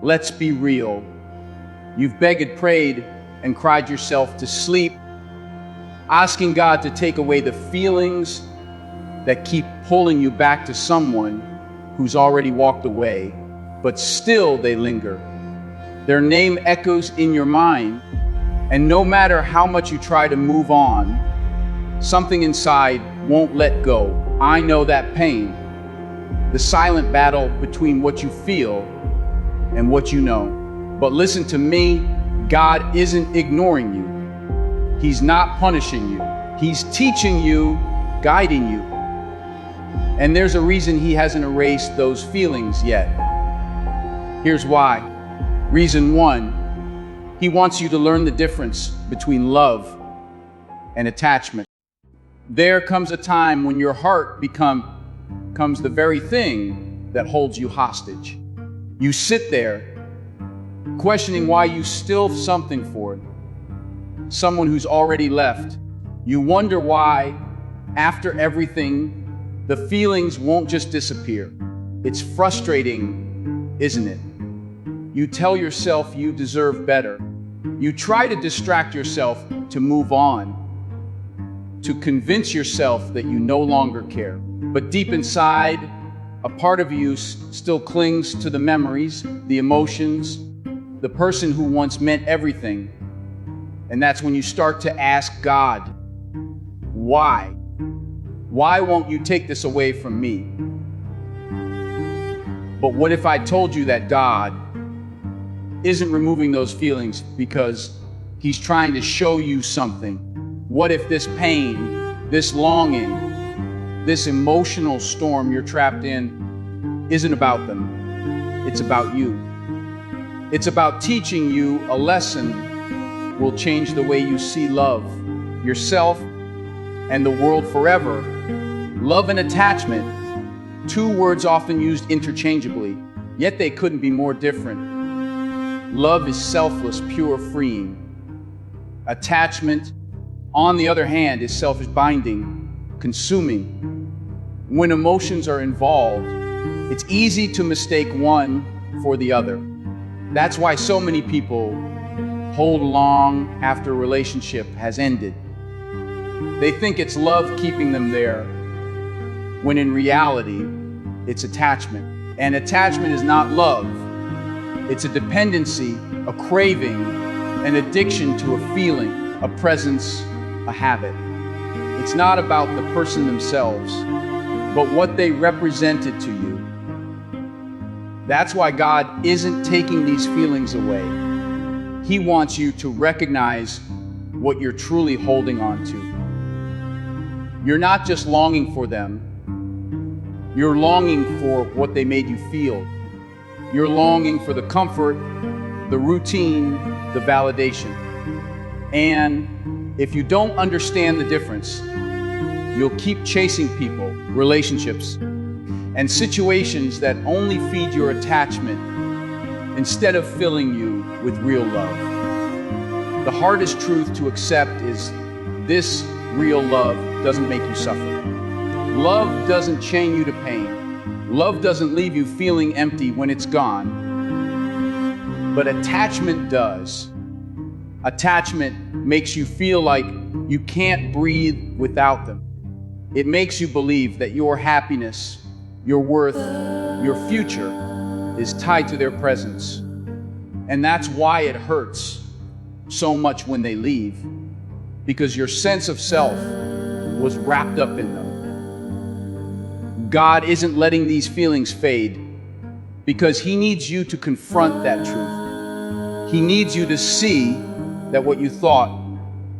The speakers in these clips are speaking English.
Let's be real. You've begged, prayed, and cried yourself to sleep, asking God to take away the feelings that keep pulling you back to someone who's already walked away, but still they linger. Their name echoes in your mind, and no matter how much you try to move on, something inside won't let go. I know that pain, the silent battle between what you feel and what you know. But listen to me, God isn't ignoring you. He's not punishing you. He's teaching you, guiding you. And there's a reason He hasn't erased those feelings yet. Here's why. Reason one, He wants you to learn the difference between love and attachment. There comes a time when your heart becomes the very thing that holds you hostage. You sit there questioning why you still have something for it, someone who's already left. You wonder why, after everything, the feelings won't just disappear. It's frustrating, isn't it? You tell yourself you deserve better. You try to distract yourself to move on, to convince yourself that you no longer care. But deep inside, a part of you still clings to the memories, the emotions, the person who once meant everything. And that's when you start to ask God, why? Why won't you take this away from me? But what if I told you that God isn't removing those feelings because He's trying to show you something? What if this pain, this longing, this emotional storm you're trapped in isn't about them? It's about you. It's about teaching you a lesson will change the way you see love, yourself, and the world forever. Love and attachment, two words often used interchangeably, yet they couldn't be more different. Love is selfless, pure, freeing. Attachment, on the other hand, is selfish, binding, consuming. When emotions are involved, it's easy to mistake one for the other. That's why so many people hold long after a relationship has ended. They think it's love keeping them there, when in reality, it's attachment. And attachment is not love. It's a dependency, a craving, an addiction to a feeling, a presence, a habit. It's not about the person themselves, but what they represented to you. That's why God isn't taking these feelings away. He wants you to recognize what you're truly holding on to. You're not just longing for them. You're longing for what they made you feel. You're longing for the comfort, the routine, the validation. And if you don't understand the difference, you'll keep chasing people, relationships, and situations that only feed your attachment instead of filling you with real love. The hardest truth to accept is this: real love doesn't make you suffer. Love doesn't chain you to pain. Love doesn't leave you feeling empty when it's gone. But attachment does. Attachment makes you feel like you can't breathe without them. It makes you believe that your happiness, your worth, your future is tied to their presence. And that's why it hurts so much when they leave, because your sense of self was wrapped up in them. God isn't letting these feelings fade because He needs you to confront that truth. He needs you to see that what you thought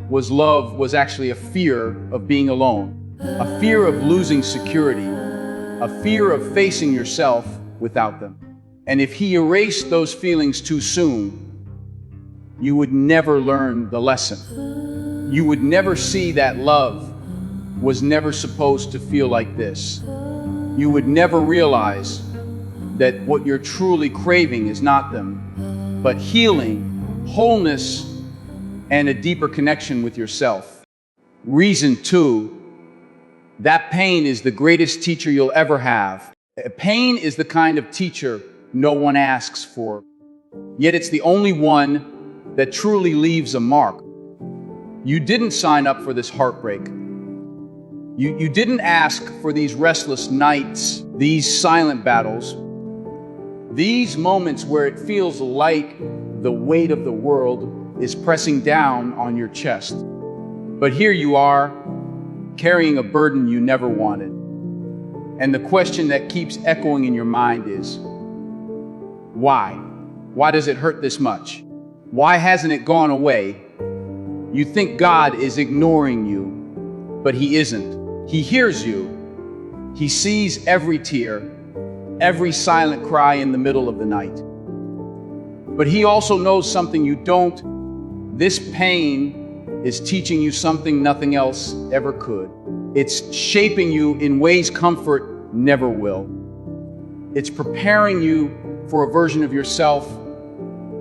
was love was actually a fear of being alone, a fear of losing security, a fear of facing yourself without them. And if He erased those feelings too soon, you would never learn the lesson. You would never see that love was never supposed to feel like this. You would never realize that what you're truly craving is not them, but healing, wholeness, and a deeper connection with yourself. Reason two, that pain is the greatest teacher you'll ever have. Pain is the kind of teacher no one asks for. Yet it's the only one that truly leaves a mark. You didn't sign up for this heartbreak. You didn't ask for these restless nights, these silent battles, these moments where it feels like the weight of the world is pressing down on your chest. But here you are, carrying a burden you never wanted. And the question that keeps echoing in your mind is, why? Why does it hurt this much? Why hasn't it gone away? You think God is ignoring you, but He isn't. He hears you. He sees every tear, every silent cry in the middle of the night. But He also knows something you don't. This pain is teaching you something nothing else ever could. It's shaping you in ways comfort never will. It's preparing you for a version of yourself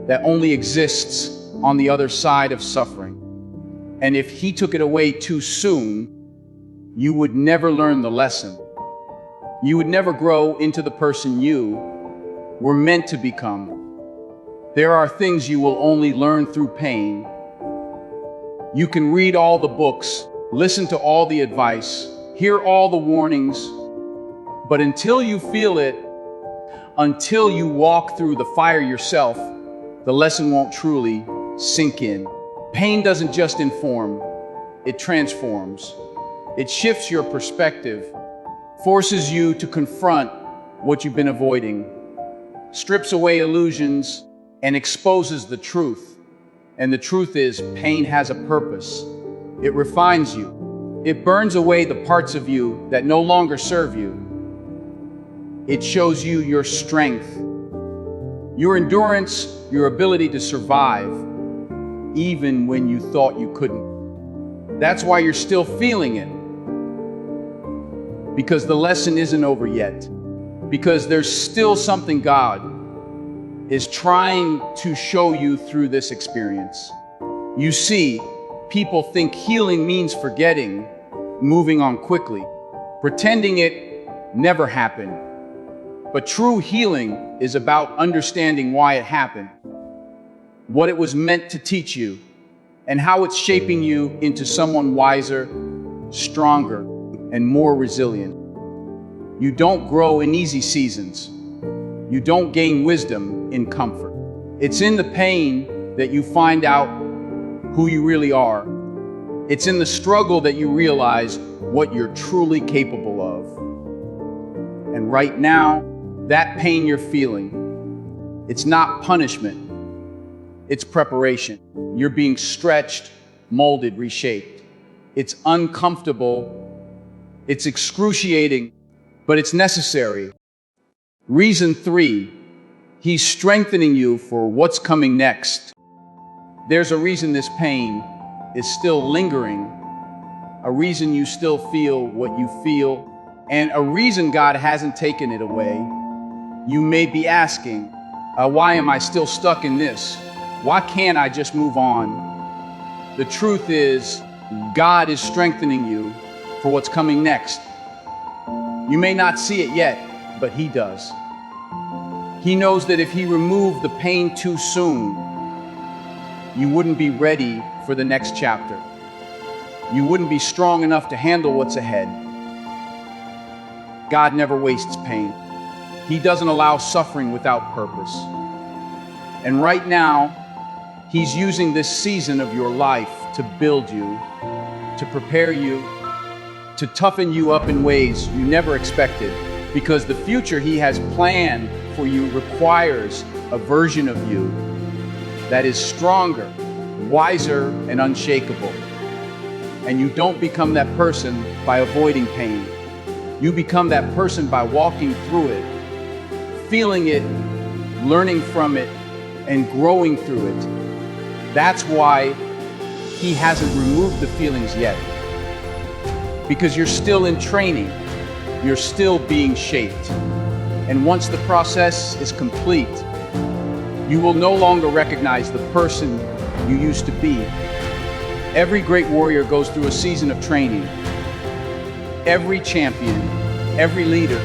that only exists on the other side of suffering. And if He took it away too soon, you would never learn the lesson. You would never grow into the person you were meant to become. There are things you will only learn through pain. You can read all the books, listen to all the advice, hear all the warnings, but until you feel it, until you walk through the fire yourself, the lesson won't truly sink in. Pain doesn't just inform, it transforms. It shifts your perspective, forces you to confront what you've been avoiding, strips away illusions, and exposes the truth. And the truth is, pain has a purpose. It refines you. It burns away the parts of you that no longer serve you. It shows you your strength, your endurance, your ability to survive, even when you thought you couldn't. That's why you're still feeling it. Because the lesson isn't over yet. Because there's still something God is trying to show you through this experience. You see, people think healing means forgetting, moving on quickly, pretending it never happened. But true healing is about understanding why it happened, what it was meant to teach you, and how it's shaping you into someone wiser, stronger, and more resilient. You don't grow in easy seasons. You don't gain wisdom in comfort. It's in the pain that you find out who you really are. It's in the struggle that you realize what you're truly capable of. And right now, that pain you're feeling, it's not punishment, it's preparation. You're being stretched, molded, reshaped. It's uncomfortable, it's excruciating, but it's necessary. Reason 3, He's strengthening you for what's coming next. There's a reason this pain is still lingering, a reason you still feel what you feel, and a reason God hasn't taken it away. You may be asking, why am I still stuck in this? Why can't I just move on? The truth is, God is strengthening you for what's coming next. You may not see it yet, but He does. He knows that if He removed the pain too soon, you wouldn't be ready for the next chapter. You wouldn't be strong enough to handle what's ahead. God never wastes pain. He doesn't allow suffering without purpose. And right now, He's using this season of your life to build you, to prepare you, to toughen you up in ways you never expected, because the future He has planned for you requires a version of you that is stronger, wiser, and unshakable. And you don't become that person by avoiding pain. You become that person by walking through it, feeling it, learning from it, and growing through it. That's why He hasn't removed the feelings yet. Because you're still in training. You're still being shaped. And once the process is complete, you will no longer recognize the person you used to be. Every great warrior goes through a season of training. Every champion, every leader,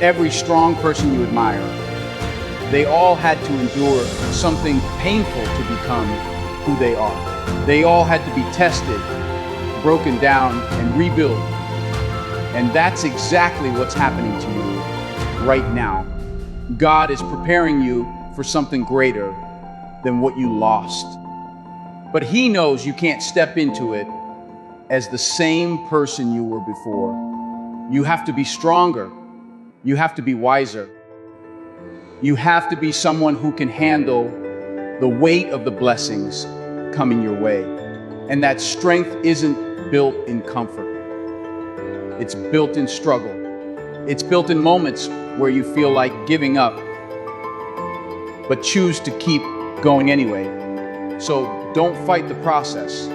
every strong person you admire. They all had to endure something painful to become who they are. They all had to be tested, broken down, and rebuilt. And that's exactly what's happening to you right now. God is preparing you for something greater than what you lost. But He knows you can't step into it as the same person you were before. You have to be stronger. You have to be wiser. You have to be someone who can handle the weight of the blessings coming your way. And that strength isn't built in comfort. It's built in struggle. It's built in moments where you feel like giving up, but choose to keep going anyway. So don't fight the process.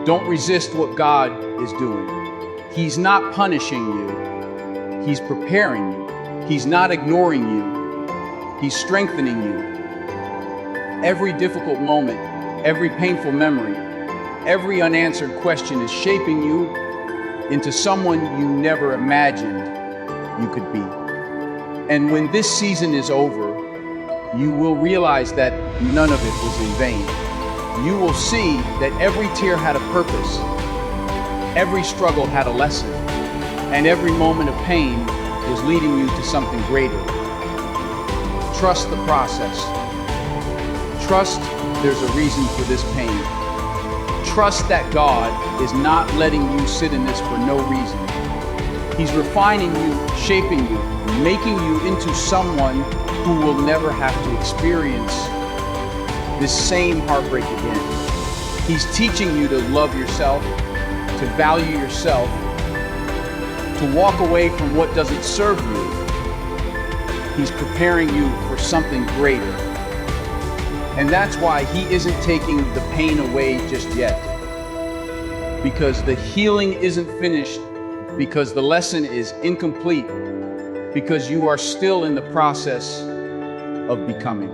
Don't resist what God is doing. He's not punishing you. He's preparing you. He's not ignoring you. He's strengthening you. Every difficult moment, every painful memory, every unanswered question is shaping you into someone you never imagined you could be. And when this season is over, you will realize that none of it was in vain. You will see that every tear had a purpose, every struggle had a lesson, and every moment of pain was leading you to something greater. Trust the process. Trust there's a reason for this pain. Trust that God is not letting you sit in this for no reason. He's refining you, shaping you, making you into someone who will never have to experience this same heartbreak again. He's teaching you to love yourself, to value yourself, to walk away from what doesn't serve you. He's preparing you for something greater. And that's why He isn't taking the pain away just yet. Because the healing isn't finished, because the lesson is incomplete, because you are still in the process of becoming.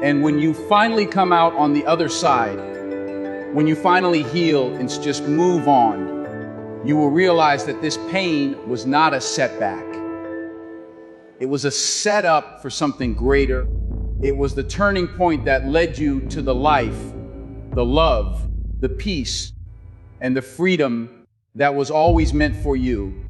And when you finally come out on the other side, when you finally heal and just move on, you will realize that this pain was not a setback. It was a setup for something greater. It was the turning point that led you to the life, the love, the peace, and the freedom that was always meant for you.